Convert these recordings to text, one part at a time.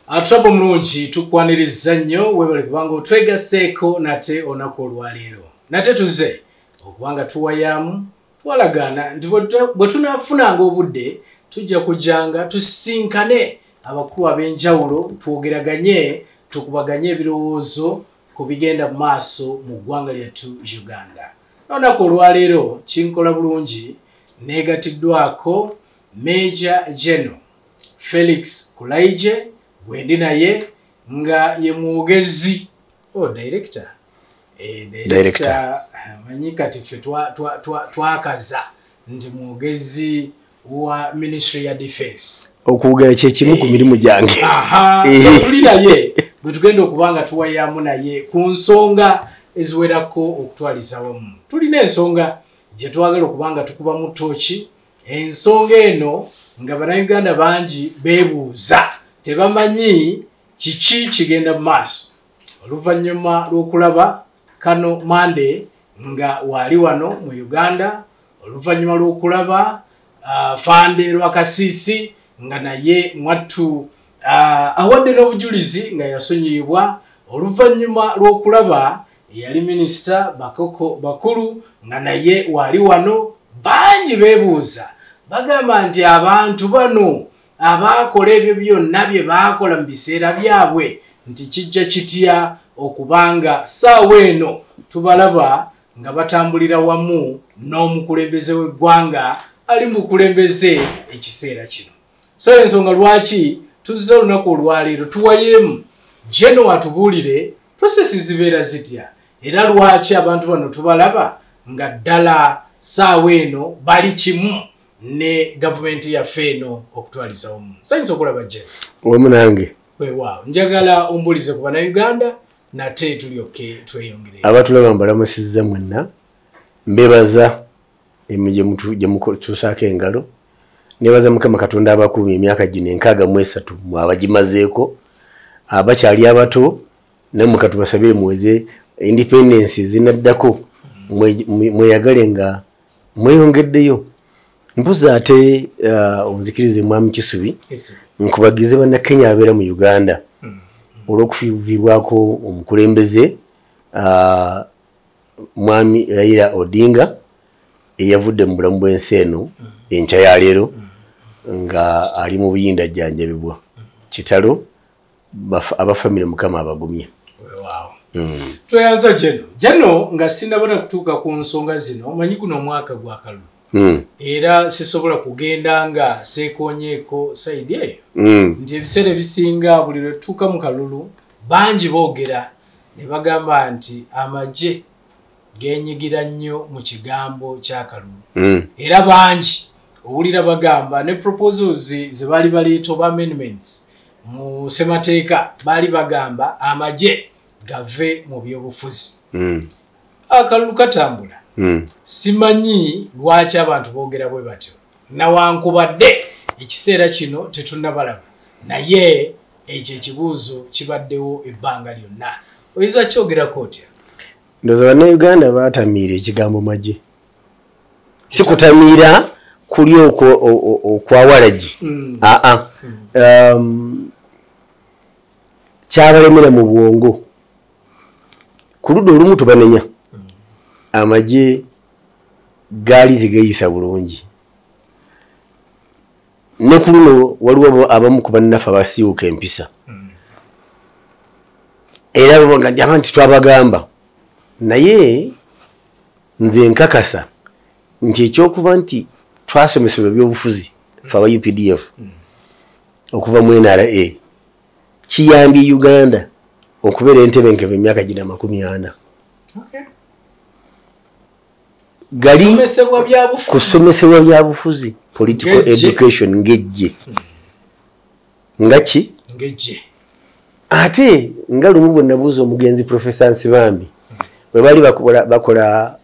Atrabo mlungi tukwaniriza nnyo webale kubanga otwegaseeko nate onako olwaleero. Nate tuze okubanga tuwayamu twalagaana nti bwe tunaafunanga obudde tujja kujjanga tusisinkane abakulu ab'enjawulo twogeraganye tukubaganye ebirowoozo ku bigenda mu maaso mu ggwanga lyattu Uganda. Onako olwaleero kinkola bulungi neegatiddwako Major General Felix Kulaije Gwendi naye nga ye mwogezi director director manyi kati ffe twakaza nti mwogezi wa Ministry ya Defense okuwugala kyekimu ku mirimu gyange so tuli naye bwe tugenda okubanga tuwayamu naye ku nsonga eziwerako okutwaliza wamu. Tulina ensonga gye twagala okubanga tukubamu ttooki, ensonga eno nga bannayuganda bangi beebuuza tebamanyi kiki kigenda mu maaso oluvannyuma lw'okulaba Kano Mande nga wali wano mu Uganda, oluvannyuma lw'okulaba Fande Rwakasisi nga naye mwattu awadde n'obujulizi nga yasonyiyibwa, oluvannyuma lw'okulaba yali minisita Bakoko Bakulu nga naye wali wano. Bangi beebuuza bagamba nti abantu bano abakola ebyo byonna bye baakola mu biseera byabwe nti kijja kitya okubanga ssaawa eno tubalaba nga batambulira wamu n'omukulembeze w'eggwanga ali mu kulembeze ekiseera kino. So ensonga lwaki tuzza olunaku olwaleero tuwayemu Jeno atubuulire prosesi zibeera zitya era lwaki abantu bano tubalaba nga ddala ssaawa eno bali kimu ne gavumenti yaffe eno okutwaliza wamu. Sayinza okulaba Jeno wamu nange weewaawo njagala ombulize ku bannayuganda nate tulyoke tweyongere. Abatulaba mbalamusizza mwenna mbebaza gye mutuusaako engalo, nebaza Mukama Katonda abakuumye emyaka gino 63 mu abagimazeeko, abakyali abato nammwe katubasabire muweze independence zinaddako mweyagale nga mweyongeddeyo. Mbuza ate onzikirize Mwami Kisubi nkubagize bannakenya abeera mu Uganda olw'okufiibwako omukulembeze Mwami Raila Odinga eyavudde mu bulamu bw'ensi eno enkya ya leero nga ali mu buyinda jjanjabibwa kitalo abafamire Mukama abagumye. Tweyanza Jeno nga sinabona kutuuka ku nsonga zino omanyi guno omwaka gwa kalulu era sisobola kugenda nga seekonyeeko saidi eyo nti ebiseera ebisinga buli lwe tutuuka mu kalulu bangi boogera ne bagamba nti amagye geenyigira nnyo mu kigambo kya kalulu era bangi owulira bagamba ne proposals ze baali baleeta oba amendments mu ssemateeka baali bagamba amagye gave mu byobufuzi. Akalulu katambula. Simanyi lwaki abantu boogera bwe batyo nawankubadde ekiseera kino tetunnabalaba naye ekyo ekibuuzo kibaddewo ebbanga lyonna. Oyinza kyogerako otya? Ndowooza bannayuganda baatamiira ekigambo magye, si kutamiira kuli okwawalagi kyabalemera mu bwongo. Ku ludda olumu tubanenya amagye gaali zigeyisa bulungi, ne ku luno waliwo abamu ku bannaffe abasiiwuka empisa era bagamba nti twabagamba, naye nze nkakasa nti ekyokuba nti twasomesebwa ebyobufuzi ffe aba UPDF okuva mu NRA kiyambye Uganda okubeera entebenkevu emyaka gina 40. Gali kusomesebwa byabufuzi political education ngejje ngaki ngejje ate nga lumu bwe nabuuza omugenzi Professor Nsibambi bwe bali bakola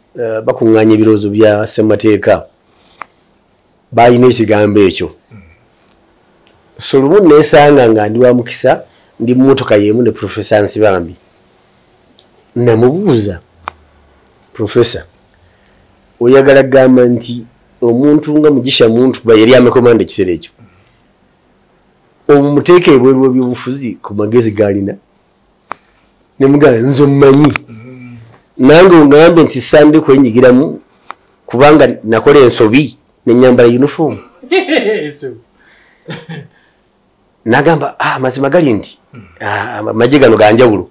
bakuŋŋaanya ebirowoozo bya ssemateeka balina ekigambo ekyo. So lumu neesanga nga ndi wa mukisa ndi mu mmotoka y'emu ne Professor Nsibambi namubuuza, Professor oyagala gamba nti omuntu nga Mugisha muntu yali amekomanda ekiseera ekyo omuteeke ebweru w'ebyobufuzi ku magezi galina ne mugamba nze mmanyi nange ongambe nti sande kwenyigiramu kubanga nakola ensobi nenyambala uniform nagamba mazima gali nti amagye gano ganjawulo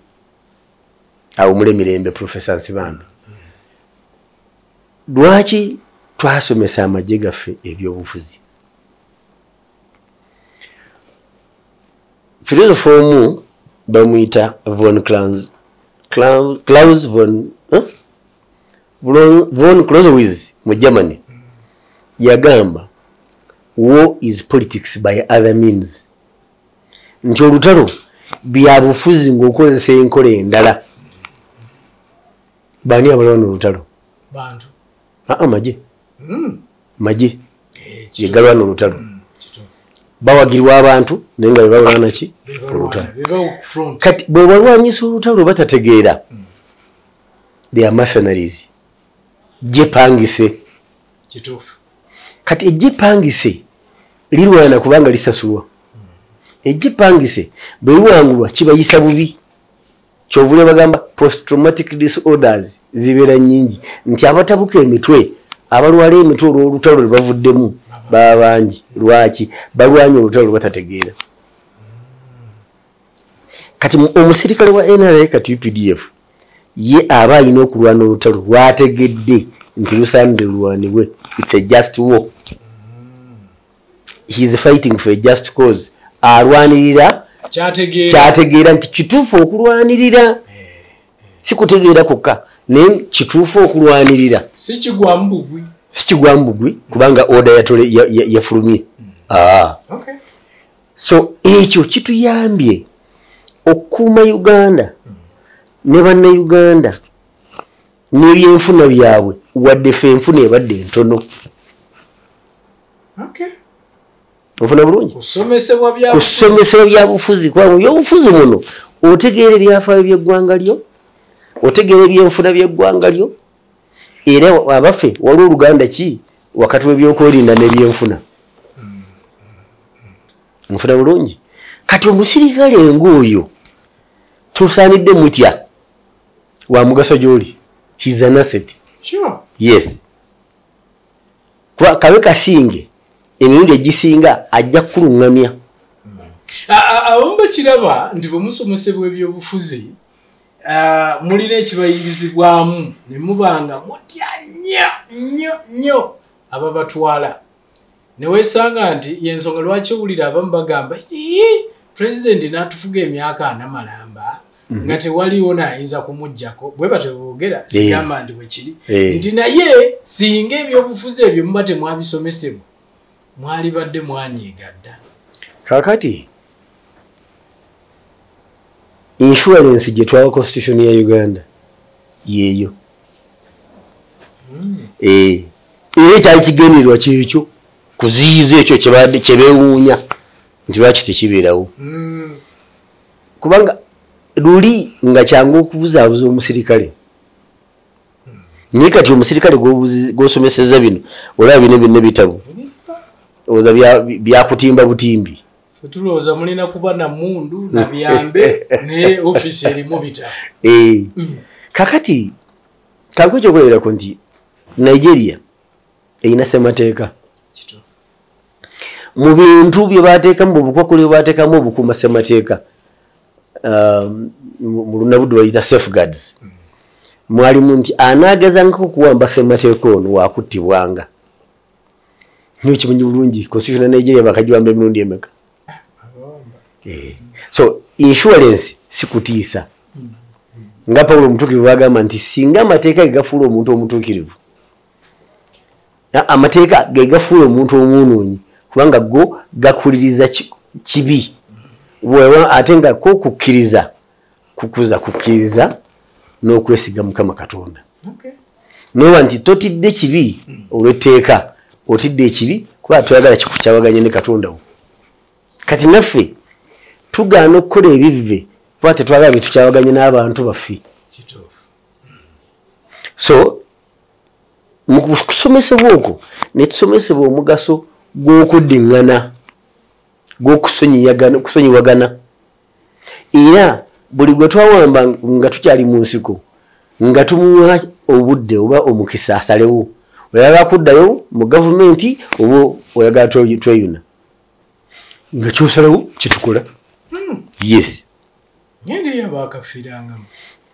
awo mulemirembe Professor Nsibambi lwaki twasomesa amagye gaffe ebyobufuzi philosopher omu bamuyita von Clausewitz mu Germany yagamba war is politics by other means nti olutalo byabufuzi ng'okozesa enkola endala bani abalwana olutalo bantu magye yegalwana olutalo bawagirwa abantu naye nga bebalwana ki olutalo kati bwe balwanyisa olutalo batategeera they are mercenaries gyepangise kati egyepangise lirwana kubanga lisasulwa egyepangise bwe liwangulwa kibayisa bubi kyovule bagamba post traumatic disorders zibeera nyingi nti abatabuka emitwe abalwala emitwe olw'olutalo lwe bavuddemu baba bangi lwaki balwanya olutalo lwe batategeera kati omusirikale wa NRA kati UPDF ye aba alina okulwana olutalo lwategedde nti lusaanidde lulwanibwe it's a just war he is fighting for a just cause alwanirira kyategeera nti kituufu okulwanirira si kutegeera kokka naye kituufu okulwanirira si kigwa mbugwi kubanga order yafulumye so ekyo kituyambye okukuuma Uganda ne bannayuganda n'ebyenfuna byabwe wadde ffe enfuna ebadde entono ofuna bulungi kusomesebwa byabufuzi kubanga byobufuzi muno otegeera ebyafaayo by'eggwanga lyo otegeera ebyenfuna by'eggwanga lyo era abaffe waliwo oluganda ki wakati w'ebyokwerinda n'ebyenfuna nfuna bulungi kati omusirikale ng'oyo tusaanidde mutya wa mugaso gy'oli he's an asset yes kuba kabe kasinge emirundi egisinga ajja kukuluŋŋamya abamu bakiraba nti bwe musomesebwa ebyobufuzi mulina ekibayirizibwamu ne mubanga mutya nnyo ababatwala ne weesanga nti yensonga lwaki owulira abamu bagamba pulezidenti n'atufuga emyaka 4 malamba nga tewaliwo naayinza kumuggyako bwe bateboogera sigamba nti bwe kiri nti naye singa ebyobufuzi ebyo muba temwabisomesebwa mwali badde mwanyiiga dda kakati insurance gye twawa constitution ya Uganda yeeyo era ekyali kigendererwa kyekyo kuziyiza ekyo kyebeewuunya nti lwaki tekibeerawo kubanga luli nga kyangu okubuzaabuza omusirikale naye kati omusirikale gw'osomeseza bino olaba bino byonna bitabo oza byakutimba butimbi tulowooza mulina kuba na mundu na byambe ne ofisi erimu bitabo kakati kangu ekyokulerako nti Nigeria erina ssemateeka mu bintu bye baateekamu obukwakuli bwe baateekamu obukuuma ssemateeka mu lunabuddu bayita safeguards mwalimu nti anaagezangako okuwamba ssemateeka ono waakuttibwanga nyo kimanyi bulungi constitution ya Nigeria bakagiwamba emirundi emeka so insurance sikutiisa nga Paulo omutuukirivu bagamba nti singa amateeka gegafuula omuntu omutuukirivu amateeka gegafuula omuntu omwonoonyi kubanga go gakuliriza kibi bwewa ate nga ko kukkiriza kukuza kukkiriza n'okwesiga Mukama Katonda noba nti totidde kibi olw'etteeka otidde ekibi kuba tuyagala kikukyawaganye ne Katonda wo kati naffe tugaana okukola ebivve kuba tetwagala bitukyawaganye n'abantu baffe so mu kusomesebwa okwo ne tusomesebwa omugaso gw'okuddiŋŋana kusonyiwagana era buli gwe twawamba nga tukyali mu nsiko nga tumuwa obudde oba omukisa asalewo oyagala kuddayo mu gavumenti oba oyagala tweyuna nga kyosalawo kitukola. Yes,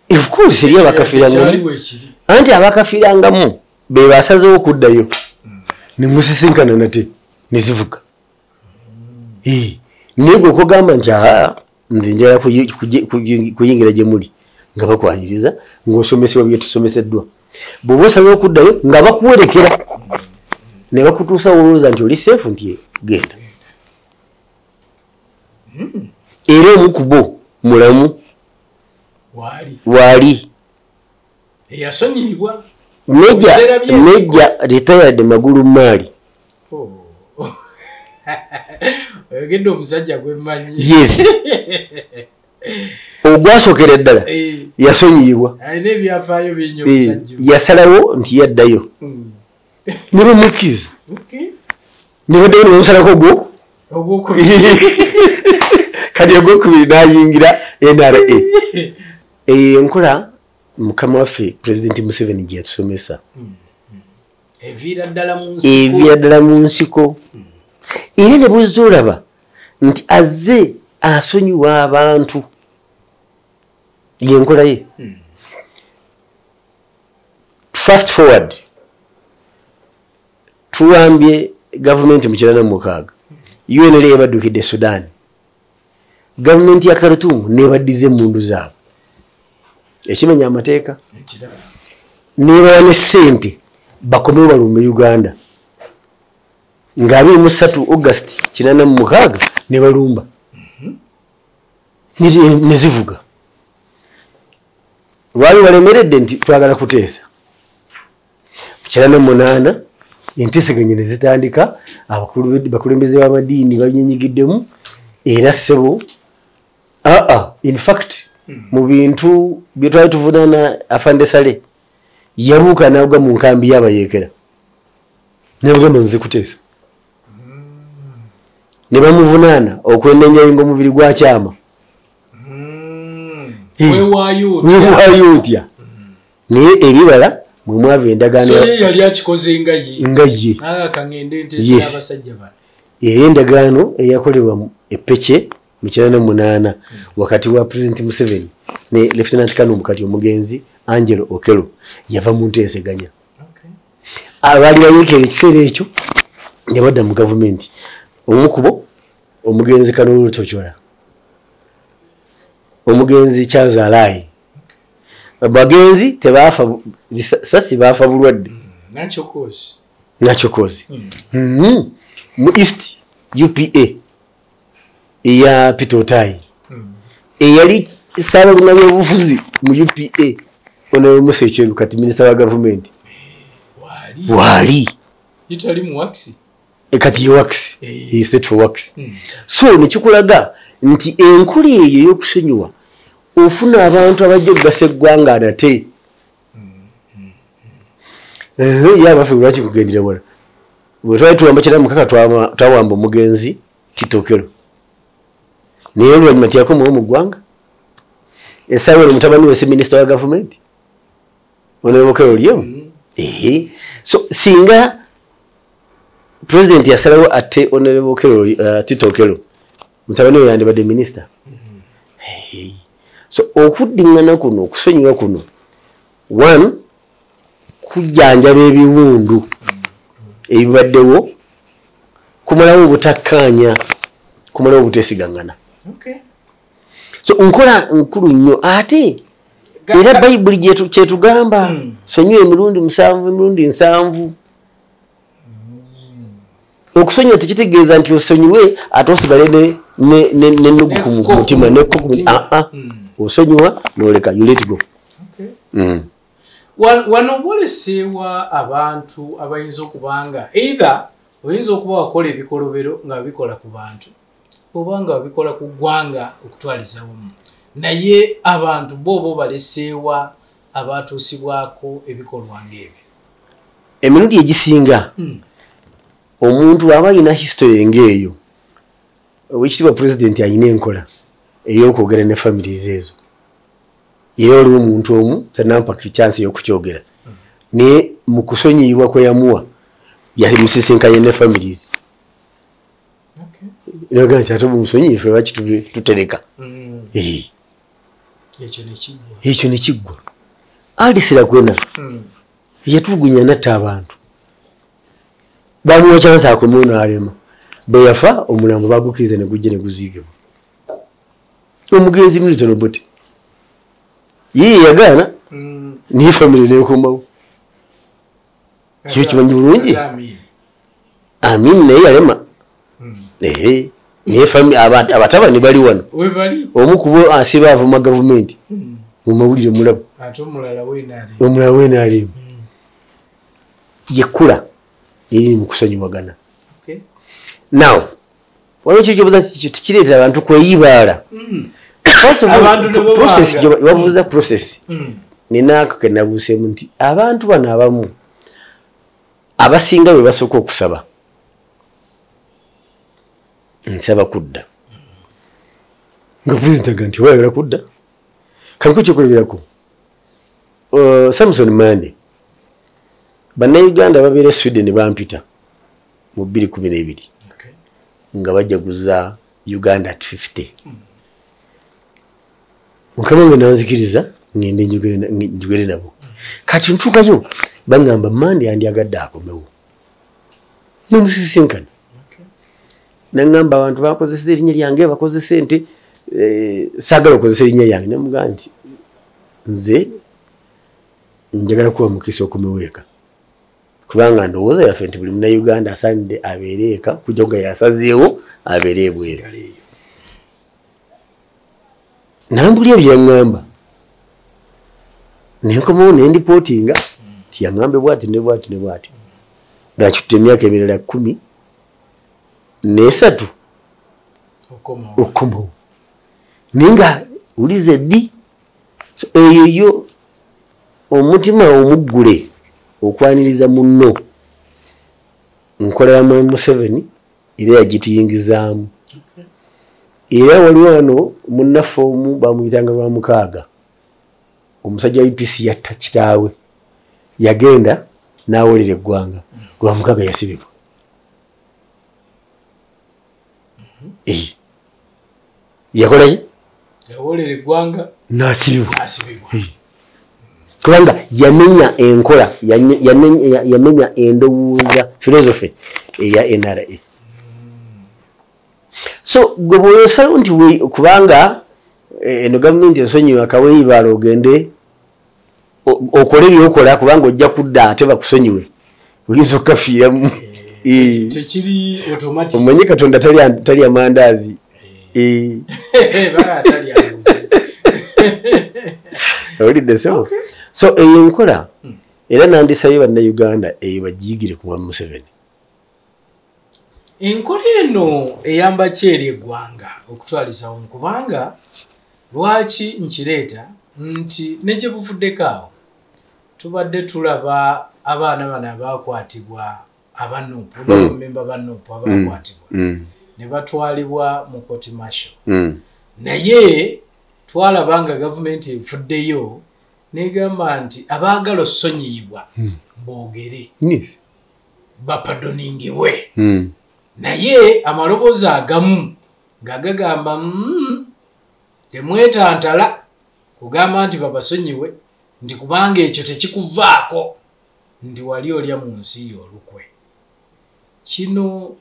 of course eri abakafirangamu anti abakafirangamu be basazewo okuddayo nemusisinkana nate nezivuga. Naye gwe okugamba nti nze njala kuyingira gye muli nga bakwanyiriza ng'osomesebwa bye tusomeseddwa bw'oba osazewo okuddayo nga bakuwerekera ne bakutuusa olowooza nti oli seefu nti genda. Era omu ku bo mulamu waali eyasonyirirwa Major retired Magulu Mali. Oyogedde omusajja gwe mmanyi. Yes. Ogwasokera ddala yasonyirirwa. Alina ebyafaayo bingi omusajja. Yasalawo nti yaddayo. Ne bamukkiriza. Ne baddayo ne bamusalako ogwokubiri. Kati ogwokubiri n'ayingira NRA. Enkola mukama waffe President Museveni gye yatusomesa. Eviira ddala mu nsiko. Era ne bw'ozza olaba nti azze asonyiwa abantu yenkola ye. Fast forward tuwambye gavumenti mu 1996 UNL ebaddukidde Sudan. Gavumenti ya Khartoum nebaddize emmundu zaabwe ekimenya amateeka nebawa ne ssente bakomewo balumbe Uganda nga 23 August 1986 ne balumba nezivuga lwali balemeredde nti twagala kuteesa 1988 enteeseganya ne zitandika abakulembeze b'amadiini babyenyigiddemu era ssebo in fact mu bintu bye twali tuvunaana Afande Sale yabuuka n'agwa mu nkambi y'abayeekera nebagamba nze kuteesa ne bamuvunaana okwenenyayo ng'omubiri gwa kyama weewaayo otya naye ebibala mwe mwava endagaano yali akikoze nga ye era endagaano eyakolebwa Epece mu 1998 wakati wa President Museveni ne Lieutenant Colonel Mukati omugenzi Angelo Okello yava mu nteeseganya. Abaali bayeekera ekiseera ekyo ne badda mu gavumenti. Omukubo omugenzi Kanulu Tochola, omugenzi Charles Alai. Abagenzi tebaafa sasi baafa bulwadde. Nachokozi. Mu East UPA eya Peter Otayi. Eyali Ssaabaguna by'obufuzi mu UPA ono Musecho kati minister wa government. Wali. Itali mu wax. Ekati wax. He set for wax. So nekikulaga nti enkuli eyo y'okusonyiwa ofuna abantu abajja okugasa eggwanga nate. Yaba fe lwaki kugendera wala. Bwe twali tuwamba kyera mukaka twawamba omugenzi Kitokero. Naye oluvannyuma tyakomawo mu ggwanga. Essaawa eno mutabani we si minisita wa gavumenti. Honorable Okello oliemu. So singa president yasalawo ate Honorable Okello Tito Okello mutabani we yandibadde minisita. So okuddiŋŋana kuno okusonyiwa kuno one kujjanjaba ebiwundu ebibaddewo kumalawo obutakkaanya kumalawo obuteesigangana. So nkola nkulu nnyo ate era Bayibuli kyetugamba sonyiwa emirundi 7 emirundi 7. Okusonyiwa tekitegeeza nti osonyiwe ate osigale n'ennugu ku mutima osonyiwa n'oleka you let go. Wano bwoleseewa abantu abayinza okubanga either oyinza okuba wakola ebikolobero nga bikola ku bantu oba nga bikola ku ggwanga okutwaliza wamu naye abantu bo baleseewa abatuusibwako ebikolwa ng'ebyo. Emirundi egisinga omuntu aba alina history ng'eyo wekitiibwa president ayina enkola ey'okwogera ne families ezo era oliwo omuntu omu tanampaka chance y'okukyogera naye mu kusonyiyibwa kwe yamuwa yamusisinkanye ne families naga nti ate bumusonyiyi ffe lwaki tutereka ekyo ne kiggwa alisira kwena yatulugunya natta abantu bamuwa chance akomewo n'alema bwe yafa omulambo bagukiriza ne gujja ne guziigibwa omugenzi Milton Obote ye yagaana niye family nekomawo kyo kimanyi bulungi Amin naye yalema niye family abatabani bali wano omu kubo asiba avuma gavumenti mu mawulire mulabo omulala weenaalimu yekkula eri mu kusonyiwagana now waliwo kikyobuuza tikireetera abantu kweyibaala process wabuuza process ninaako kenabuuseemu nti abantu bano abamu abasinga bwe basooka okusaba nsaba kudda nga pulezidenti aga nti wayagala kudda kaniko kyokuleberako Samson Mande bannayuganda babeera Sweden bampita mu 2012 nga bajaguza Uganda at 50 mukama nga nanzikiriza ngende njugere nabo kati ntuukayo bangamba Mande yandyagadde akomewo nomusisinkana nangamba abantu bakozesa erinnya lyange bakozesa ente saagala okozesa erinnya lyange namugaa nti nze njagala kuba mukisa okomewo eka kubanga ndowooza yaffe nti buli munnayuganda asaanidde abeere eka kujja nga yasazeewo abeere ebweru nambulya byaŋŋamba nenkomawo nendipootinga nti yaŋŋambe bwati ne bwati ne bwati ngakitutta emyaka emirala 13 okomawo naye nga ulize ddi eyo yo omutima omuggule okwaniriza munno nkola ya Museveni era yagituyingizaamu era waliwo wano munnaffe omu bamuyitanga Lwamukaaga omusajja wa UPC yatta kitaawe yagenda n'awolera eggwanga Lwamukaaga yasibibwa yakolaki yawolera eggwanga n'asibibwa kubanga yamenya enkola yamenya endowooza philosophy eya NRA so gwe bw'osalawo nti kubanga eno gavumenti ensonyiwa akaweeyibaala ogende okole byokola kubanga ojja kudda ate bakusonyiwe oyinza okukafiiramu tekiri automatic omanyi Katonda tali amandaazi olidde so so eyo nkola era nandisabye bannayuganda eyo bagiigire ku Museveni enkola eno eyamba ki eri eggwanga okutwalizawo kubanga lwaki nkireeta nti negye buvuddeko awo tubadde tulaba abaana bano abakwatibwa abanuupu bamemba banuupu abakwatibwa ne batwalibwa mu koti masho naye twalaba nga gavumenti efuddeyo negamba nti abaagala okusonyiyibwa boogere bapadoningibwe naye amaloboozi agamu nga gagamba temwetantala kugamba nti babasonyiwe nti kubanga ekyo tekikuvaako nti wali olya mu nsi y'olukwe kino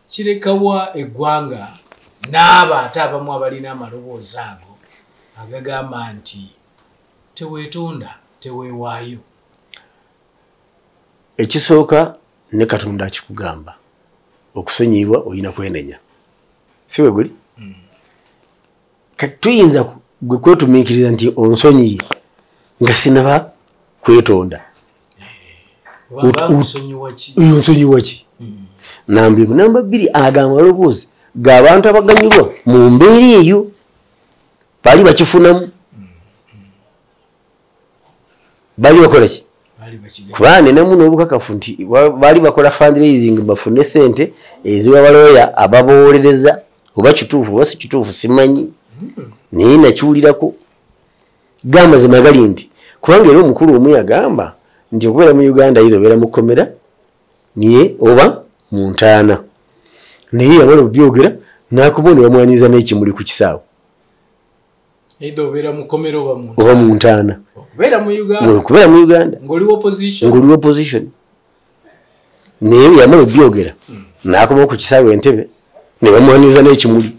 kirekawa eggwanga n'aba ate abamu abalina amaloboozi ago agagamba nti teweetonda teweewaayo ekisooka ne Katonda akikugamba okusonyiyibwa oyina kwenenya si bwe guli kati tuyinza gwe kwetumiikiriza nti onsonyiye nga sinaba kwetonda onsonyiwa ki namba emu namba bbiri ago amaloboozi g'abantu abaganyulwa mu mbeera eyo baali bakifunamu baali bakola ki kuba nenemu n'obukakafu nti baali bakola fundraising bafune ssente eziwa balooya ababowolereza oba kituufu oba si kituufu simanyi naye nakiwulirako gamba ze magali nti kubanga era omukulu omu yagamba nti okubeera mu Uganda either obeera mu kkomera niye oba mu ntaana naye yamala obyogera n'akuba ne bamwanyiza n'ekimuli ku kisaawe oba mu ntaana okubeera mu Uganda ng'oli opposition naye yamala obyogera n'akuba ku kisaawe Entebbe ne bamwanyiza n'ekimuli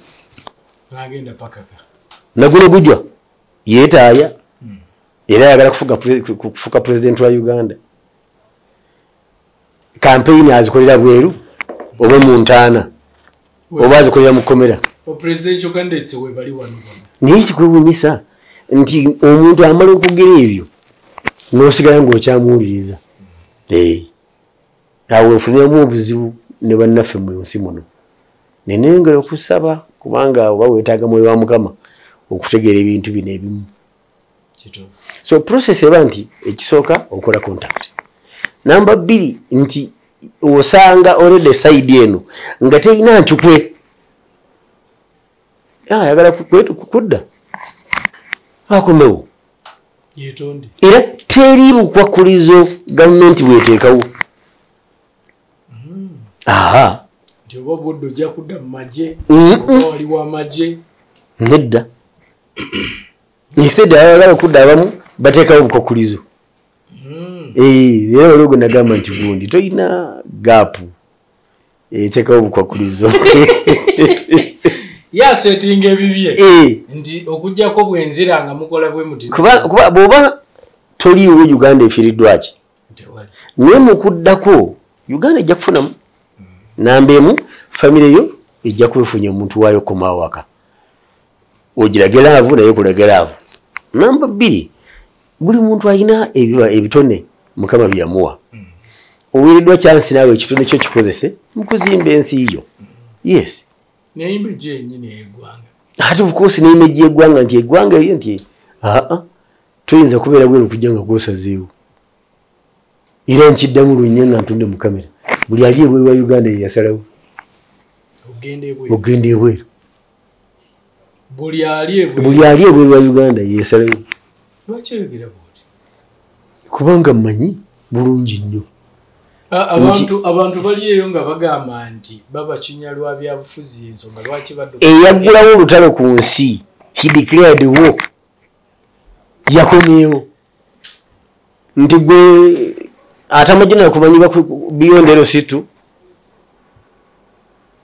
naguno gujwa yeetaaya era ayagala kufuka pulezidenti wa Uganda kampeyini azikolera bweru oba mu ntaana oba azikolera mu kkomera naye kikwewuunyisa nti omuntu amala okugera ebyo n'osigala ng'okyamuwuliriza awo wefuniramu obuzibu ne bannaffe mu nsi muno nenengera okusaba kubanga oba weetaaga mwoyo wa Mukama okutegeera ebintu bino ebimu so process eba nti ekisooka okola contact namba 2 nti osanga already side eno nga teyina nchukwe ayagala kudda akomewo era teri bukwakulizo gavumenti bweteekawo nedda instead ayagala kudda abamu bateekawo bukwakulizo era waliwo gwe nagamba nti gundi toyina gaapu eteekawo bukwakulizo yasetinga ebibye nti okujjako bwenzira nga mukola bwe muti kuba bw'oba toliiwo Uganda efiiriddwaki naye mukuddako Uganda ejja kufunamu namba emu famire yo ejja kubefunya omuntu waayo komawo waka ogiragera avo naye kulagera avo namba 2 buli muntu alina ebitone Mukama byamuwa oweereddwa chansi naawe ekitone kyo kikozese mu kuzimba ensi yo yes n'eyimbe gyenyini eggwanga ate of course n'eyimbe gy'eggwanga nti eggwanga eryo nti toyinza kubeera bweru okujja nga gwosazeewo era nkiddamu lunnyo nga ntunde mu kamera buli ali ebweru wa Uganda ye yasalawo ogenda ebweru buli ali ebweru wa Uganda ye yasalawo kubanga mmanyi bulungi nnyo abantu bali eyo nga bagamba nti babakinya lwa byabufuzi ensonga lwaki baddu eyaggulawo olutalo ku nsi he declared war yakomyewo nti gwe atamajina kumanyibwa beyond ero situ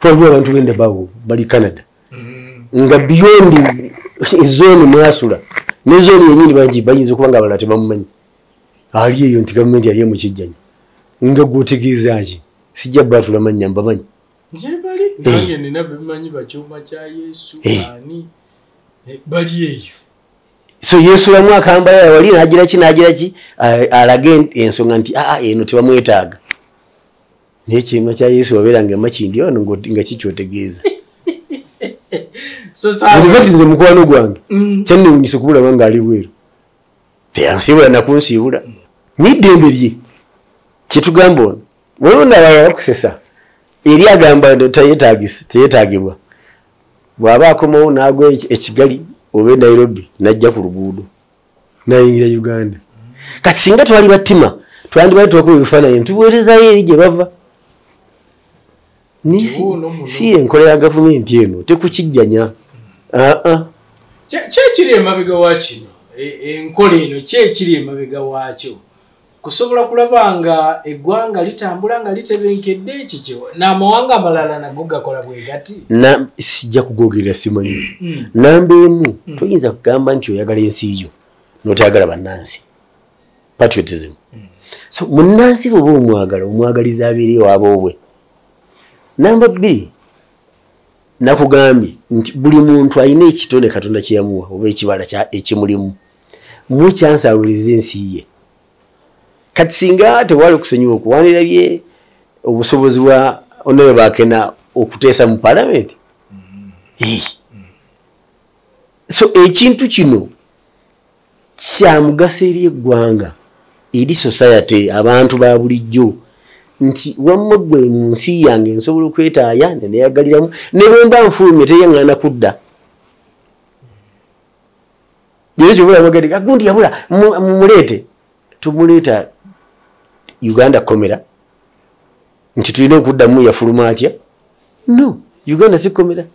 waliwo abantu benda bawo bali Canada nga beyond ezoni mwasula nezoni yenyini bayinza okuba nga abalala tebamumanyi ali eyo nti gavumenti yali mu kijjanya nga gwotegeezaki sijja batula manya mbamanyi njebali nange nina bimanyi bakyuma kya Yesu ani bali eyo so Yesu lamu akamba wali nagira ki alage ensonga nti eno tebamwetaaga n'ekyuma kya Yesu wabeeranga makindi ono nga kikyotegeeza so nze mukwano gwange kyannewunyisa okubulaba nga ali bweru teyansiibula nakunsiibula niddembe lye kitugamba ono waliwo ndala bakusesa eri agamba teyetaagibwa bw'aba akomawo n'agwa ekigali oba Nairobi najja ku luguudo nayingira Uganda kati singa twali battima twandibali tubakuba ebifaananyi ntuweerezayo eri gye bava si enkola ya gavumenti eno tekukijjanya kyekiri emabega wakino enkola eno kyekiri emabega wakyo kusobola kulaba nga eggwanga litambula nga litebenkedde ekikyo n'amawanga amalala nago gakola bwe gati sijja kugogerera simanyi namba emu toyinza kugamba nti oyagala ensi yo n'otayagala bannansi patriotism so munnansi bwoba omwagaliza abeeri waabwe namba 2 nakugambye nti buli muntu alina ekitone Katonda kye yamuwa oba ekibala ekimulimu mu kyansi awuliriza ensi ye kati singa tewali okusonyiwa okuwanira bye obusobozi bwa onoyo bakena okuteesa mu parliament so ekintu kino kya mugaso eri eggwanga eri society abantu ba bulijjo nti wamma gwe mu nsi yange nsobola okwetaaya neneyagaliramu ne bwe mba nfulumye teyaŋŋaana kudda era kyobula bagati agundi yabula mumuleete tumuleeta Uganda komera nti tulina okuddamu yafuluma atya no Uganda si komera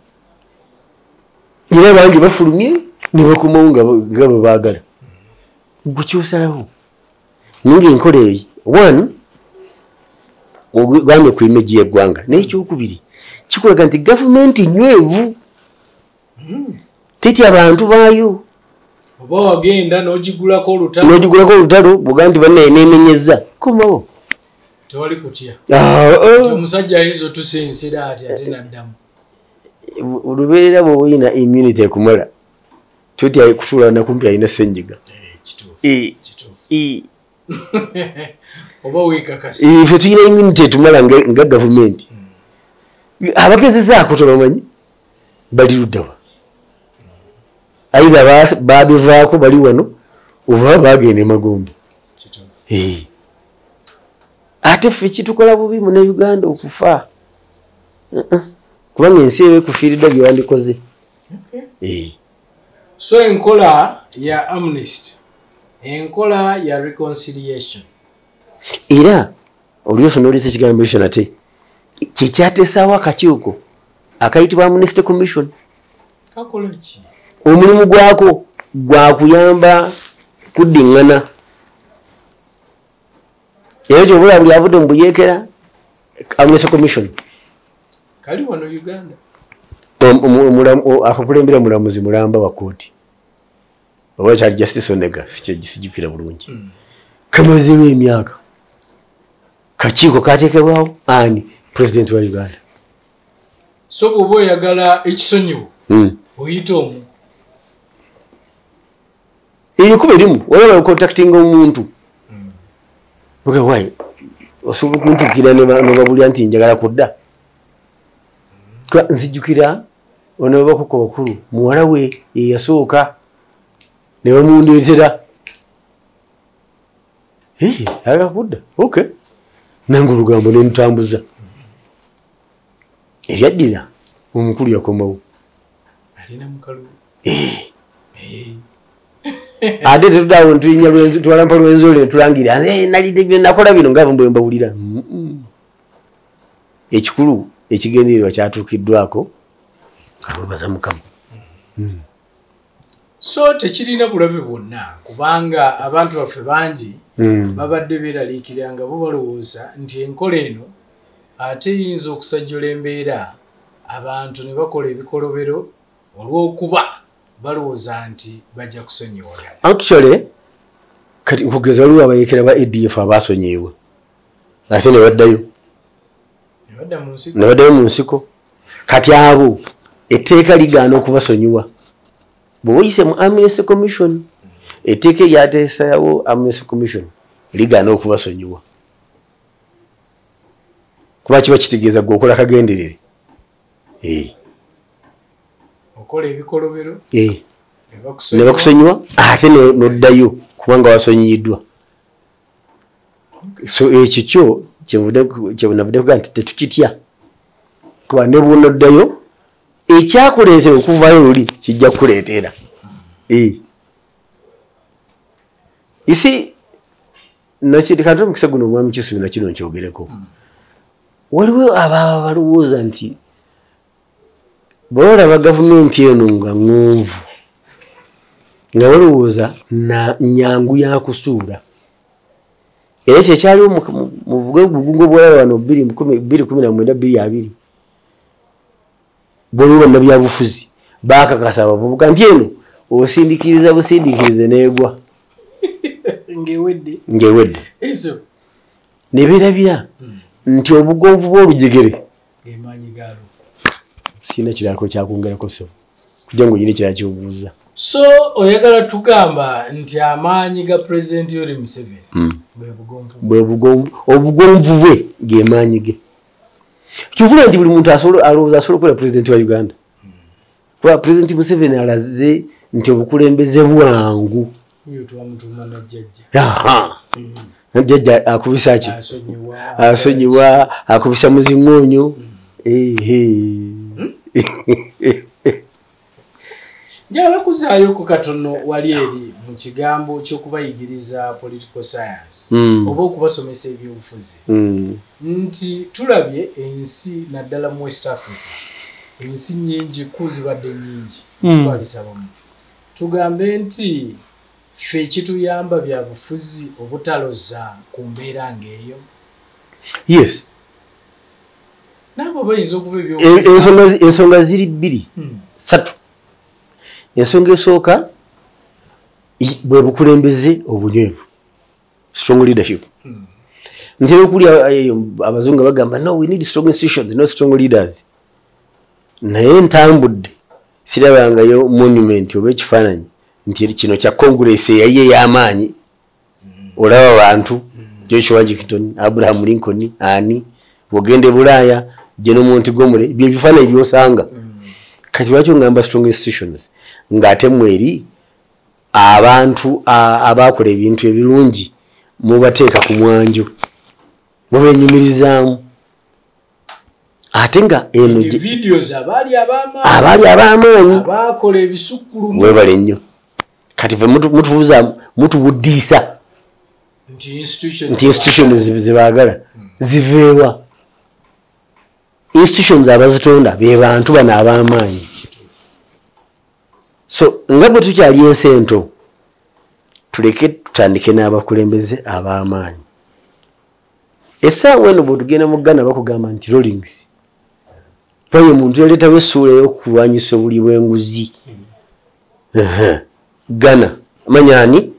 era bangi bafulumye ne bakomawo nga bwe baagala gwe kyosalawo ninga enkola eyo one ogambye ku image y'eggwanga naye ekyokubiri kikulaga nti gavumenti nywevu tetya abantu baayo oba wagenda n'ogigulako olutalo bwoga nti bannaye nenenyeza komawo tewali kutya omusajja ayinza otusinsira ati ate naddamu olubeera bwe oyina immunity ekumala totya kutuula nakumpi alina senyiga oba weekakasi ife tulina immunity etumala nga gavumenti abagezezaako tobamanyi bali luddawa aidha babivaako bali wano oba bagenda emagombe ate ffe kitukola bubi mune Uganda okufa kubanga ensi eyo ekufiiridde byewandikoze so enkola ya amnesty enkola ya reconciliation era oliyoso noleta ekigambo ekyo nate kyekyatesaawo akakiiko akayitibwa Amnesty Commission kakola ki omulimu gwako gwakuyamba kuddiŋŋana era kyobula buli avudde mu buyeekera Amnesty Commission kali wano Uganda akakulembera mulamuzi mulamba wa kooti oba kyali Justice Onega sikijjukira bulungi kamazeewo emyaka kakiiko kateekebwawo ani President wa Uganda so bw'oba oyagala ekisonyiwo oyita omu kuba erimu olaba ocontactinga omuntu wayi osobola okuntukira nebabulya nti njagala kudda nzijjukira ono bakoko bakulu muwala we yeyasooka ne bamundeetera ayagala kudda okay nange olugambo nemutambuza eryaddira omukulu yakomawo alina mukalu ate tetudaawo ntwalampa lwenzole netulangira nalidde byo nakola bino nga mbwe mbawulira ekikulu ekigendererwa kyatuukiddwako kalwebaza Mukama so tekirina bulabe bwonna kubanga abantu baffe bangi babadde beeraliikirira nga bo balowooza nti enkola eno ate eyinza okusajjula embeera abantu ne bakola ebikolobero olw'okuba balowooza nti bajja kusonyiwala actually kati kugeza waliwo abayeekera ba ADF abaasonyiibwa ate ne baddayo mu nsiko kati abo etteeka ligaana okubasonyiwa bwe oyise mu Amnesty Commission etteeka eryateesawo Amnesty Commission ligaana okubasonyiwa kuba kiba kitegeeza gwe okola kagenderere okola ebikolobero ne bakusonyiwa ate noddayo kubanga wasonyiyiddwa so ekyo kyo kyebunavudde kuga nti tetukitya kuba ne bwonoddayo ekyakuleetera okuvayo luli kijja kukuleetera isi nakirikante omukisa guno omwami Kisubi nakino nkyogereko waliwo ababa balowooza nti bwolaba gavumenti eno nga ŋŋonvu nga balowooza na nyangu yakusuula era kyekyaliwo mu bugungo bwolaba wano 2019-2020 bwoliwo bannabyabufuzi bakakasa abavubuka nti eno osindikiriza busindikirize neegwa ngewedde ne beerabira nti obugonvu bw'olujegere sina kirako kyakwongerako so kujja ng'ogire ekirala ky'obuuza so oyagala tugamba nti amaanyi ga President Yoweri Museveni bwe obugonvu bwe ge maanyi ge kivula nti buli muntu alowooza asobola okubeera President wa Uganda kuba President Museveni alaze nti obukulembeze bwangu jjajja akubisa ki asonyiwa akubisa muzingonyo njagala kuzaayo ku katono wali eri mu kigambo ky'okubayigiriza political science oba okubasomesa ebyobufuzi nti tulabye ensi naddala mu West Africa ensi nyingi kuzibadde nyingi twalisabamu tugambe nti ffe kituyamba bya bufuzi obutaloza ku mbeera ng'eyo yes nabo bayinza okuba ensonga ziri bbiri ssatu ensonga esooka bwe bukulembeze obunyeevu strong leadership ntera okulya abazungu bagamba no we need strong institutions not strong leaders naye ntambudde sirabangayo monument oba ekifaananyi nti kino kya congress eyayiye ey'amaanyi olaba bantu George Washington Abraham Lincoln ani bwogende Bulaaya General Montgomery bye bifaananyi byosanga kati lwaki ngamba strong institutions ng'ate mweri abantu abakola ebintu ebirungi mubateeka ku mwanjo mubenyumirizaamu ate nga eno videos abali ab'amaanyi abakola ebisukkulumu webale nnyo kati ve mutuwuddiisa nti institutions zebaagala ziveewa institutions abazitonda be bantu bano ab'amaanyi so nga bwe tukyali ensi ento tuleke tutandike n'abakulembeze ab'amaanyi essaawa eno bwetugenda mu Ghana bakugamba nti rollings paye muntu yaleetawo essuula y'okulwanyisa obuli bw'enguzi Ghana manyani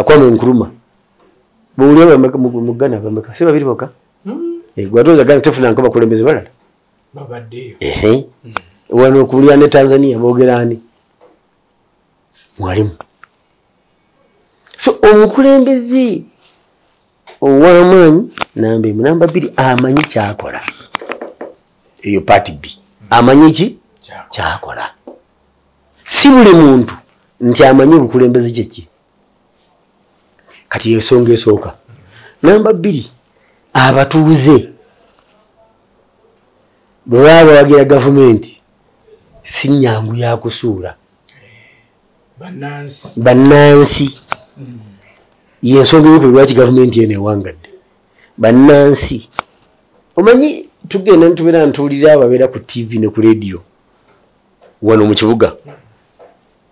Kwame Nkrumah bw'olya mu Ghana bameka si babiri bokka gwatooza Ghana tefunanko bakulembeze balala babaddeyo wano okulya ne Tanzania boogera ani mwalimu so omukulembeze ow'amaanyi namba emu namba bbiri amanyi kyakola eyo party B amanyi ki kyakola si buli muntu nti amanyi obukulembeze kyeki kati ensonga esooka namba bbiri abatuuze bwe baba bawagira gavumenti si nnyangu yakusuula bannansi yensonga yokuli lwaki gavumenti eno ewangadde bannansi omanyi tugenda nitubeera ntuwulira ababeera ku TV ne ku radio wano mu kibuga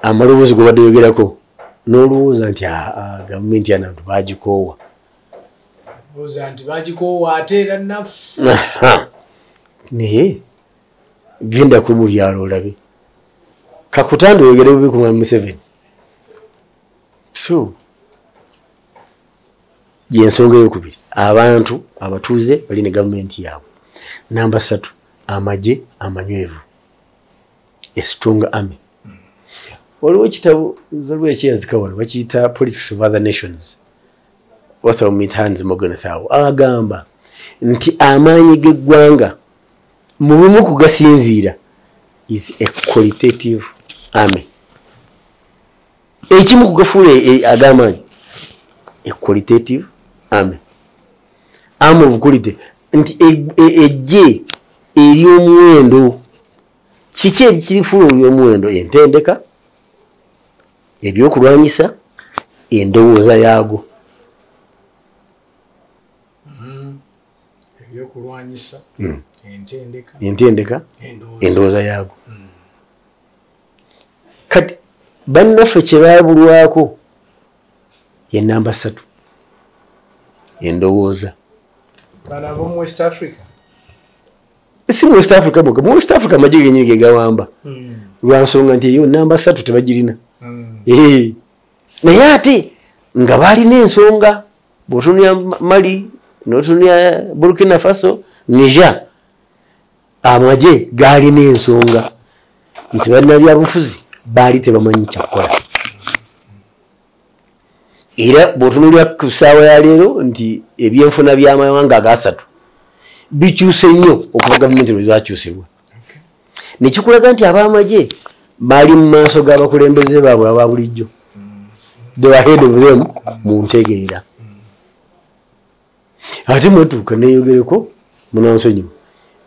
amaloboozi gwe badde yogerako n'olowooza nti gavumenti yanantu bagikoowa naye gendako mu byalo olabe kakutanda oyogere bubi ku Mwami Museveni so yensonga eyokubiri abantu abatuuze bali ne gavumenti yaabwe namba 3 amagye amanywevu a strong army waliwo ekitabo zalwekiyazika wano bakiyita Politics of Other Nations author Mithanzi Mogonethao agamba nti amaanyi g'eggwanga mu bumu kugasinziira is a qualitative army ekimu kugafuula ag'amaanyi a qualitative army of quality nti ejje ery'omuwendo kiki ekirifuula ery'omuwendo entendeka ebyokulwanyisa endowooza yaago ebyokulwanyisa entendeka endowooza yaago kati bannaffe kye baabulwako ye namba 3 endowooza mu West Africa si mu West Africa mu West Africa amagye genyini ge gawamba lwansonga nti eyo namba 3 tebagirina naye ate nga baalina ensonga bw'otunuya Mali n'otunuya Burkina Faso Niger amagye gaalina ensonga nti balina byabufuzi baali tebamanyi kyakola era bw'otunulira ku ssaawa ya leero nti ebyenfuna by'amawanga agasatu bikyuse nnyo okuva gavumenti lwe zakyusibwa nekikulaga nti ab'amagye baali mu maaso g'abakulembeze baabwe aba bulijjo they were ahead of them mu ntegeera ate mwatuuka neyogereko munansonyiwa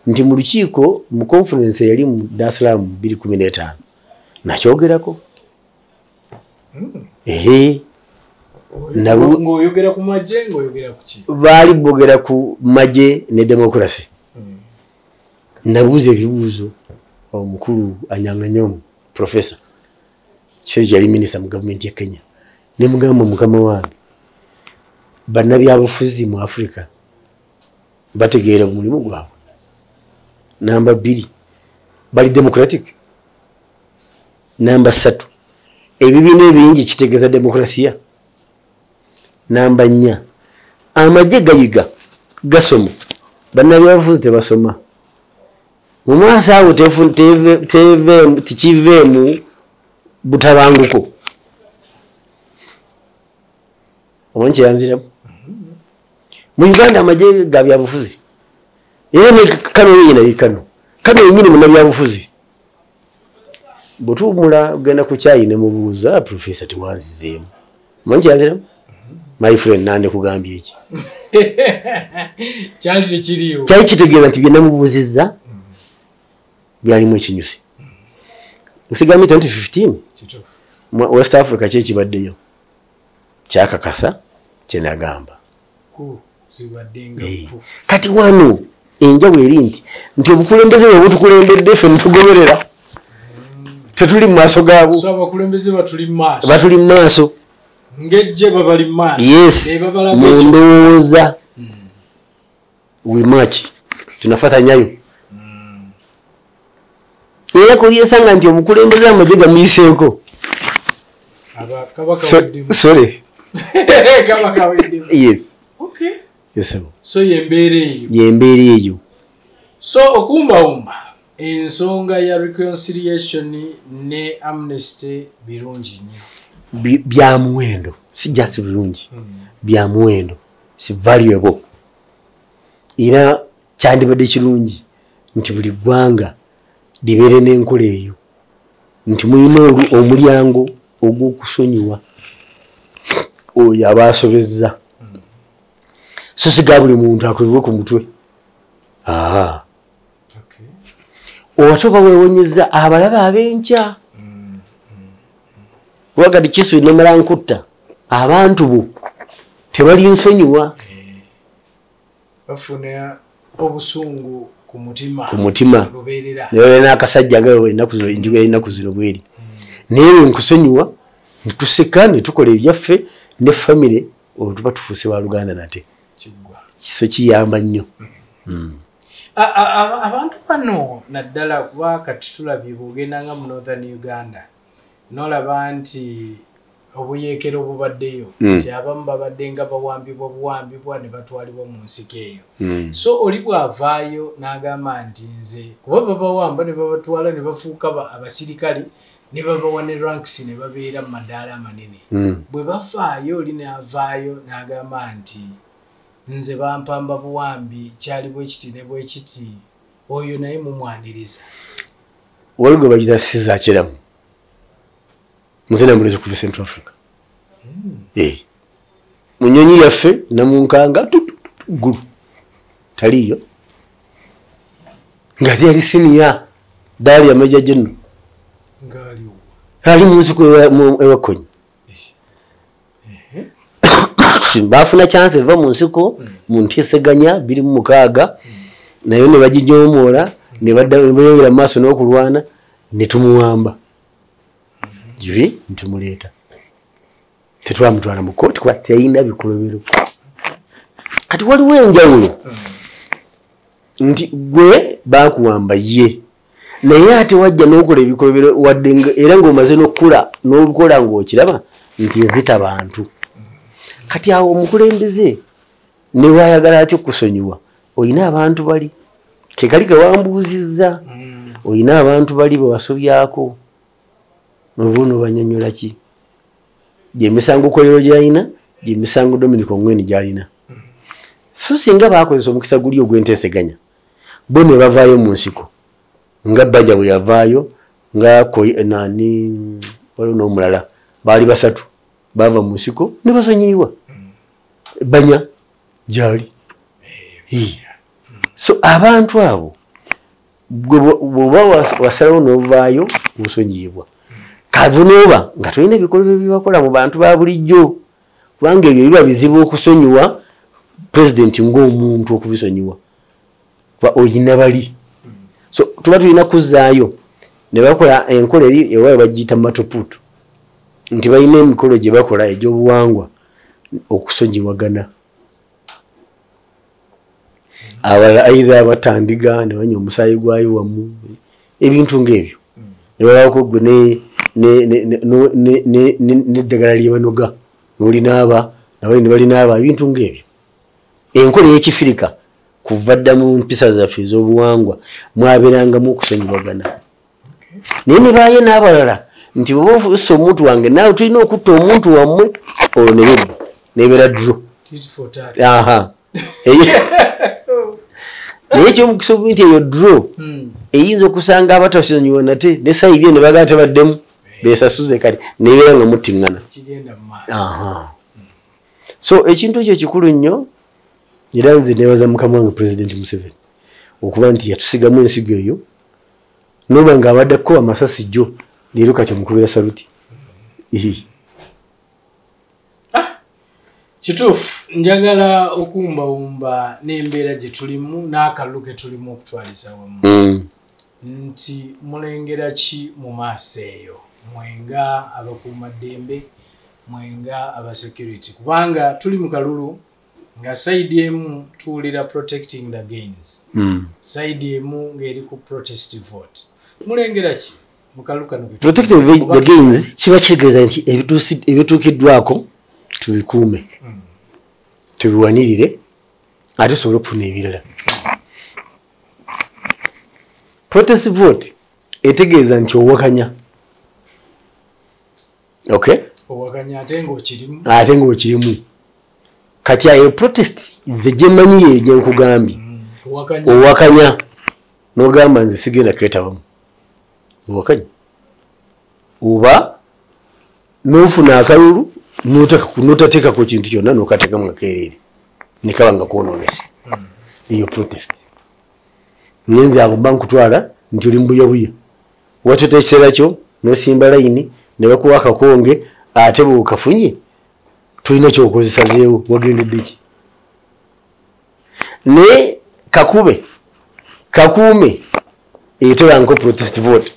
nti mu lukiiko mu conference yali mu Dar es Salaam 2015 nakyogerako ng'oyogera ku magye ng'oyogera ku ki baali bogera ku magye ne demokrasi nabuuza ebibuuzo omukulu Anyanganyomu professor kiseera yali minisita mu gavumenti ya Kenya ne mugamba mukama wange bannabyabufuzi mu Africa bategeera omulimu gwabwe namba 2 bali democratic namba 3 ebibiina ebingi kitegeeza demokrasiya namba 4 amagye gayiga gasoma bannabyabufuzi tebasoma mu maaso awo tekiveemu butabanguko omanyi kyeyanziramu mu Uganda amagye ga byabufuzi era ne Kano yenyini munnabyabufuzi bwetuwumula ogenda ku kyayi ne mubuuza professor tewanzizeemu omanyi kyeyanziramu my friend nande kugambye eki kyali tekiriiwo kyali kitegeeza nti byenamubuuzizza byalimu ekinyusi nsigamye 2015 West Africa kyekibaddeyo kyakakasa kyenagamba kati wano enjawulo eri nti obukulembeze bwe butukulembedde ffe netugoberera tetuli mu maaso gaabo batuli mu maaso ngejje babali maaso yes mundowooza wimaki tunafatanyayo era kulyesanga nti omukulembeze amagye gamuyiseeko sorry yes okay yes so yembeera eyo so okumbawumba ensonga ya reconciliation ne amnesty birungi nnyo bya muwendo si just birungi bya muwendo si valuable era kyandibadde kirungi nti buli ggwanga libeere n'enkola eyo nti mulina omulyango ogw'okusonyiwa oyo abaasobezza so siga buli muntu akolebwe ku mutwe ate oba weewonyeza abalabe ab'enkya wagati kisu nemala nkutta abantu bo tebali nsonyiwa bafuna obusungu ku mutima naye n'akasajja nga enjuga y'ennaku zino bweri naye nkusonyiwa netuseka netukola ebyaffe ne famire olwo tuba tufuuse ba Luganda nate kiso kiyamba nnyo abantu bano naddala kuba kati tulabye bw'ogendanga mu Northern Uganda n'olaba nti obuyeekero obubaddeyo nti abamu babadde nga bawambibwa ne batwalibwa mu nsiko eyo so oli bw'avaayo n'agamba nti nze kuba babawamba ne babatwala ne bafuuka abasirikale ne babawa ne ranks ne babeera mu madaala amanene bwe bafaayo oli n'avaayo n'agamba nti nze bampamba buwambi kyali bwe kiti ne bwe kiti oyo naye mumwaniriza waliwo bagita sizakiramu nze namuleze kuva Central Africa munyonyi yaffe namunkanga gulu taliyo nga yali siniya daali ya Major General ali mu nsiko ewakonyi bafuna chance eva mu nsiko mu ntiseganya 26 nayo ne bagijomoola ne badda maaso n'okulwana ne tumuwamba jivi ntumuleeta tetwamutwala mu kooti kuba teyina bikolobero kati waliwo enjawulo nti gwe bakuwamba ye naye ate wajja n'okola ebikolobero wadde era ng'omaze n'okula n'olukola ng'okiraba nti nzita bantu kati awo omukulembeze ne wayagala ati okusonyiwa oyina abantu bali kekali kewambuuzizza oyina abantu bali bewasobyako nobuno banyonyola ki gyemisango kolero gyalina gyemisango Dominic Ongwen gyalina so singa bakozesa omukisa guli ogwenteseganya bo ne bavaayo mu nsiko nga Bajja bwe yavaayo nga nani waliwo n'omulala baali 3 bava mu nsiko ne basonyiibwa banya gyali So abantu abo bwoba wasalawo novaayo osonyiyibwa kavunooba nga tolina ebikolwa byebakola mu bantu ba bulijjo kubanga ebyo biba bizibu okusonyiwa pulezidenti ng'omuntu okubisonyiwa kuba oyina bali so tuba tulina kuzzaayo ne bakola enkola eri ewaayo bagiyita matoputu nti balina emikolo gye bakola egy'obuwangwa okusonyiwagana abalala aidha batandiga ne banywa omusaayi gwayo wamu ebintu ng'ebyo ne balabako gwe n'eddagala lyebanoga nolinaaba nabali ne balinaaba ebintu ng'ebyo enkola y'ekifirika kuva dda mu mpisa zaffe ez'obuwangwa mwabeerangamu okusonyiwagana naye ne baayo n'abalala nti bwoba ofuuse omuntu wange naawe tulina okutta omuntu wammwe olwo nebeera dro naye ekyomukisa obubi nti eyo dro eyinza okusanga abatasonyiwa nate ne sayiri ne bagala tebaddemu besasuze kale nebeera nga muttiŋŋana so ekintu ekyo kikulu nnyo era nze nebaza mukama wange pulezidenti Museveni okuba nti yatusigamu ensigo eyo noba nga abadde kukoba amasasi jjo leero kati omukubira saluti kituufu njagala okuwumbawumba n'embeera gye tulimu n'akalulu ke tulimu okutwaliza wamu nti mulengera ki mu maaso eyo mwenga abakuumaddembe mwenga abasecurity kubanga tuli mu kalulu nga saidi emu tuwulira protecting the gains saidi emu ng'eri ku protest vote mulengera ki mu kalulu kano protecting the gains kiba kitegeeza nti ebituukiddwako tubikuume tubiwanirire ate tusobole okufuna ebirala protest vote etegeeza nti owakanya okay owakanya ate ng'okirimu kati ayo protest nze gyemanyi yeyo gyenkugambye owakanya n'ogamba nze sigenda kwetabamu owakanya oba n'ofuna akalulu n'otateekako kintu kyonna n'okateekamu akakeereere ne kaba nga kwonoonese eyo protest ngenze abo mba nkutwala nti oli mbuyabuya watuta ekiseera kyo n'osimba layini ne bakuwa akakonge ate bw'okafunye tulina kyokozesazeewo wagendedde ki ne kakuume etebanko protest vote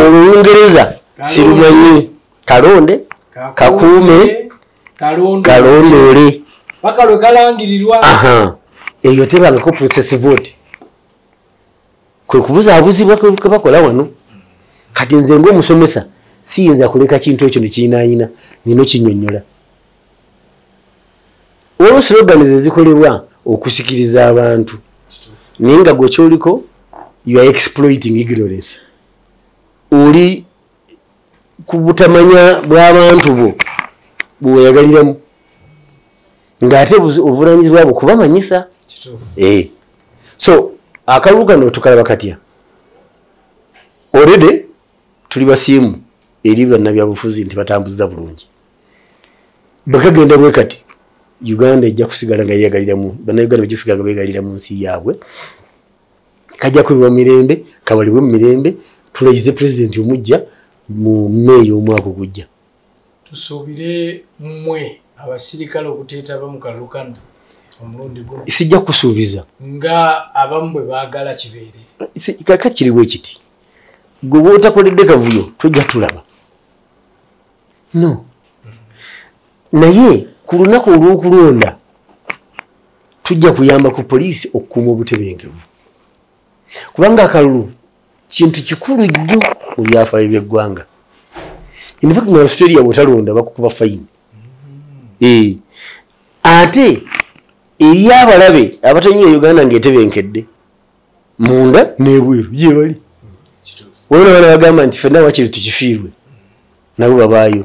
olungereza sirumanyi kalonde kakuume kalondole bakalwe kalangirirwa eyo tebangako protest vote kwe kubuzaabuzibwa kwe bakola wano kati nze ng'omusomesa siyinza kuleka kintu ekyo nekiinaayina nina okinyonnyola olwo slogans ezikolebwa okusikiriza abantu naye nga gwe kyoliko you are exploiting ignorance oli ku butamanya bw'abantu bo bweyagaliramu ng'ate obuvunanyizibwa bwo kubamanyisa so akalulu kano tukalaba katya already tuli basiimu eri bannabyabufuzi nti batambuza bulungi bakagenda bwe kati Uganda ejja kusigala nga yeyagaliramu bannayuganda bajja kusigala nga beegalira mu nsi yaabwe kajja kubibwa mirembe kabalibwe mu mirembe tulayize pulezidenti omujja mu May omwaka ogujja tusuubire mmwe abasirikale okuteetaba mu kalulu kano omulundi guno sijja kusuubiza nga abamu bwe baagala kibeere kaka kiriwo ekiti gwe bw'otakoledde kavuyo tujja tulaba no naye ku lunaku olw'okulonda tujja kuyamba ku poliisi okukuuma obutebenkevu kubanga akalulu kintu kikulu nnyo mu byafaayo by'eggwanga in fact mu Australia bw'otalonda bakukuba fayini ate eri abalabe abatanyira Uganda ng'etebenkedde munda n'ebweru gye bali waliwo abaana bagamba nti ffenna wakiri tukifiirwe nabo babaayo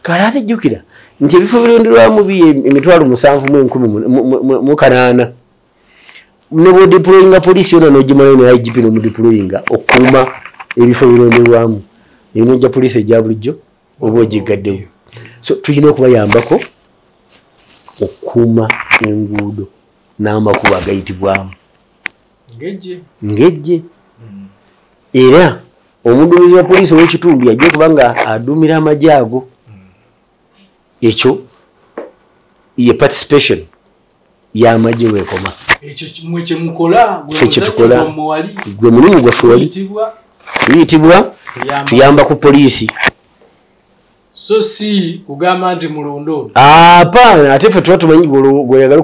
kale ate jjukira nti ebifo bironderwamu 7,108 ne bw'odeployinga poliisi yonna n'ogimalayo ne IGP n'omudeployinga okukuuma ebifo bironderwamu ebinojja poliisi ejja bulijjo oba ogigaddewo so tulina okubayambako okukuuma enguudo n'amakubo agayitibwamu ngejje. Era omuduumizi wa poliisi ow'ekitundu yajja okuba nga aduumira amagye ago. Ekyo ye participation y'amagye weekoma. Gwe mulimu gwaffe wali guyitibwa tuyamba ku poliisi. So si kugamba nti mulondondo. Hapana, ate ffe tuba tumanyi gw'oyagala.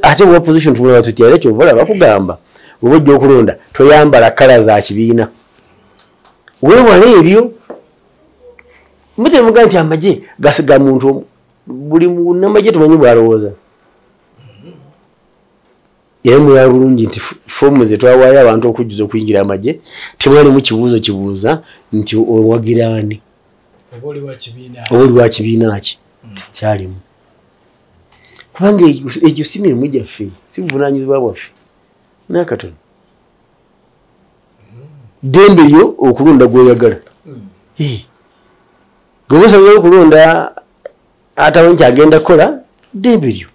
Ate wa opposition tumulaba tuti era kyova bakugamba oba ojja okulonda toyambala kkala za kibiina. Weewala ebyo. Mutemuga nti amagye gasiga muntu buli munnamagye tumanyi bw'alowooza. Era mulaba bulungi nti foomu ze twawaayo abantu okujjuza okuyingira amagye temwalimu kibuuzo kibuuza nti owagira ani oba oli wa kibiina ki kyalimu. Kubanga egyo si mirimu gyaffe, si buvunaanyizibwa bwaffe nakatono. Dembe lyo okulonda gw'oyagala. Gwe osabye okulonda atawe nti agenda kukola dembe lyo.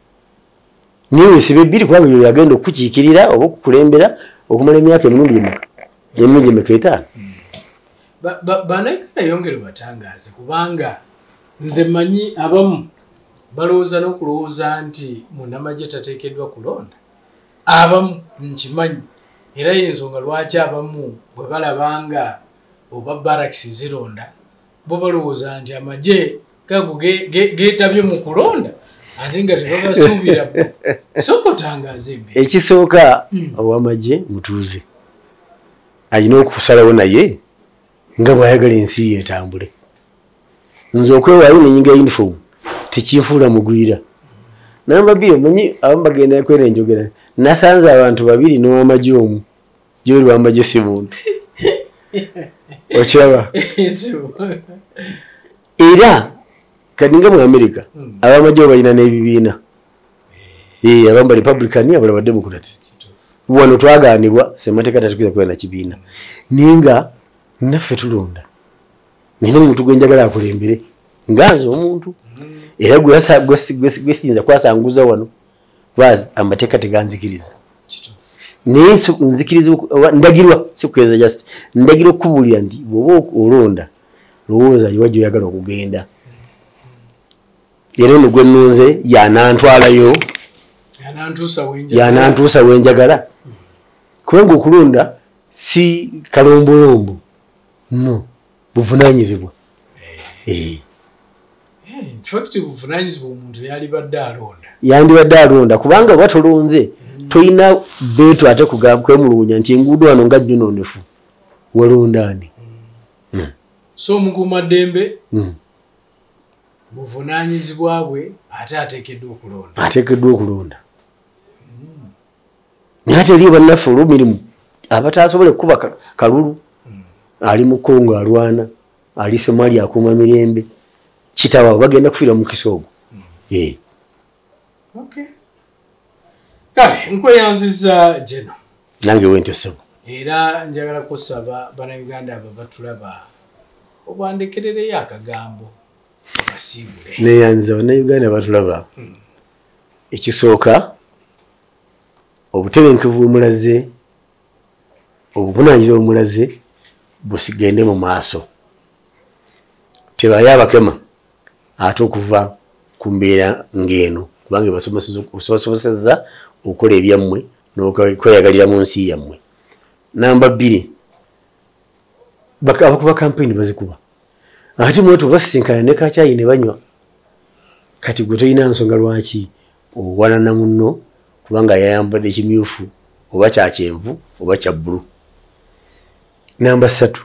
Niwe sibe biri kubanga yo yagenda okukiikirira oba okukulembera okumala emyaka emirundi emeka etaano. Bannayuganda yongere batangaze kubanga nze manyi abamu balowooza n'okulowooza nti munnamagye tateekeddwa kulonda. Abamu nkimanyi era y'ensonga lwaki abamu bwe balabanga oba barakisi zironda bo balowooza nti amagye gago geetabye mu kulonda ate nga tebabasuubira. Sooka otangaze embeera. Ekisooka ow'amagye mutuuze alina okusalawo naye nga bw'ayagala ensi ye etambule. Nze okwewaayo nenyinga uniform tekinfuula mugwira. Namba bbiri omanyi abamu bagenda kwera enjogera nasanze abantu babiri n'ow'amagye omu gy'oli w'amagye si muntu. Okiraba? Era kati nga mu America abamagye balina n'ebibiina. Abamu ba Republican abalala ba Democrats. Wano twagaanibwa ssemateeka tatukiriza kubeera na kibiina. Ninga naffe tulonda. Nina omuntu gwe njagala akulembere nganze omuntu. Era gwesinza kwasanguza wano lwazi amateeka teganzikiriza. Naye nzikiriza ndagirwa sikukeeza just ndagirwa okubuulira nti bw'oba olonda lowooza iwajja oyagala okugenda. Era ono gwe nnunze yanantwalayo yanantuusa wenjagala. Kubanga okulonda si kalombolombo no buvunaanyizibwa. Yandibadde alonda kubanga oba tolonze toyina beetu ate kwemulugunya nti enguudo wano nga jjunoonefu walondaani. So omukuumaddembe buvunaanyizibwa bwe ate ateekeddwa okulonda. Naye ate eriyo bannaffe olw'emirimu abatasobole kukuba kalulu. Ali mu Kongo alwana, ali Somalia akuuma mirembe, kitawa bagenda kufiira mu kisoogo. Kale nkweyanziza Jeno. Nange wente ssebo. Era njagala kusaba bannayuganda abo batulaba obwandekerereyo akagambo basiibule. Neyanziza bannayuganda batulaba. Ekisooka obutebenkevu bw'omulaze obuvunaanyizibwa bw'omulaze busigende mu maaso. Tebaye abakema ate okuva ku mbeera ng'eno kubanga basobosezza okukola ebyammwe n'okweyagalira mu nsi yammwe. Namba 2 abakuba kampeyini bazikuba ate mwetu basisinkana ne kacaayi ne banywa. Kati gwe tolina nsonga lwaki owanana munno kubanga yayambadde kimyufu oba kya kyenvu oba kya bbulu. Namba 3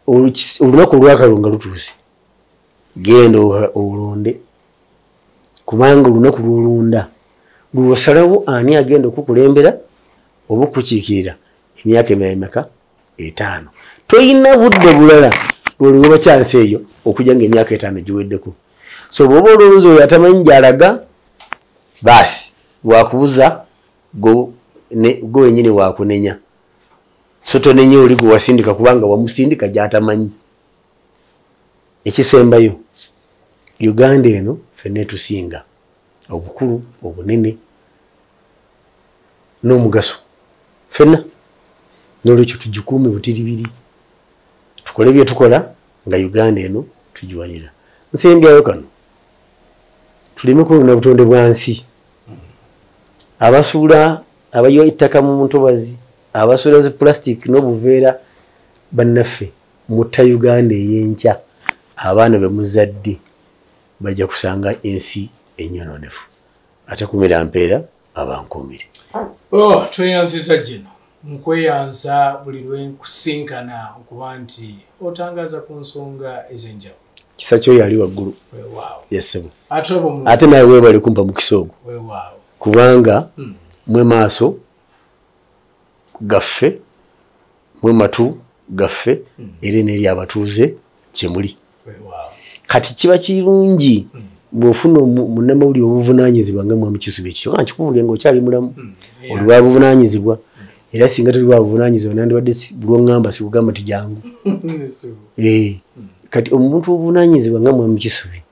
olunaku olwakalonga lutuuse genda olonde kubanga olunaku lw'olonda lw'osalawo ani agenda okukulembera oba okukiikirira emyaka emeka 5. Toyina budde bulala lw'oliwoba kyansi eyo okujja nga emyaka 5 giweddeko. So bw'oba olowooza oyo atamanyi gy'alaga baasi bwakubuza gwe wenyini waakunenya. So tonenya oli gwe wasindika kubanga wamusindika gy'atamanyi. Ekisembayo Uganda eno ffenna tusinga obukulu obunene n'omugaso ffenna n'olwekyo tugikuume butiribiri tukole bye tukola nga Uganda eno tugiwanira nsembyayo kano tuleme kulunda butonde bwa nsi abasuula abayiwa ettaka mu ntobazi abasuula zi plastic n'obuveera bannaffe mutta Uganda ey'enkya abaana be muzadde bajja kusanga ensi enyononefu ate kumira mpeera abankuumire. Tweyanziza gino nkweyanza buli lwe nkusinkana okuba nti otangaza ku nsonga ez'enjawulo. Kisa kyo yali waggulu. Weewaawo. Yesebo. Ate naye weebale kumpa mu kisoogo. Weewaawo. Kubanga mwe maaso gaffe mwe matu gaffe era n'eri abatuuze kyemuli. Weewaawo. Kati kiba kirungi bw'ofuna munnamawulire obuvunaanyizibwa nga Mwami Kisubi ekyo nga nkikubulire ng'okyali mulamu oli wa buvunaanyizibwa era singa toli wa buvunaanyizibwa nandibadde lw'oŋŋamba sikugamba ti jangu. Kati omuntu obuvunaanyizibwa nga Mwami Kisubi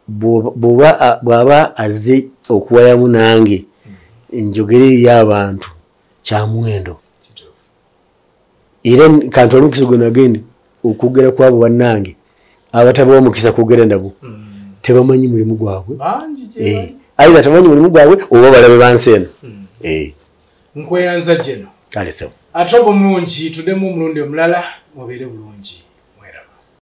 bw'aba azze okuwayamu nange njogere eri abantu kya muwendo era kantu olumukiso gwe nagende okugera kwabo bannange abatabawa mukisa kwogera nabo tebamanyi mulimu gwabwe ayiza tebamanyi mulimu gwabwe oba balabe bansi eno. Nkweyanza geno kale sawa ate obulungi tuddemu omulundi omulala mubeere bulungi.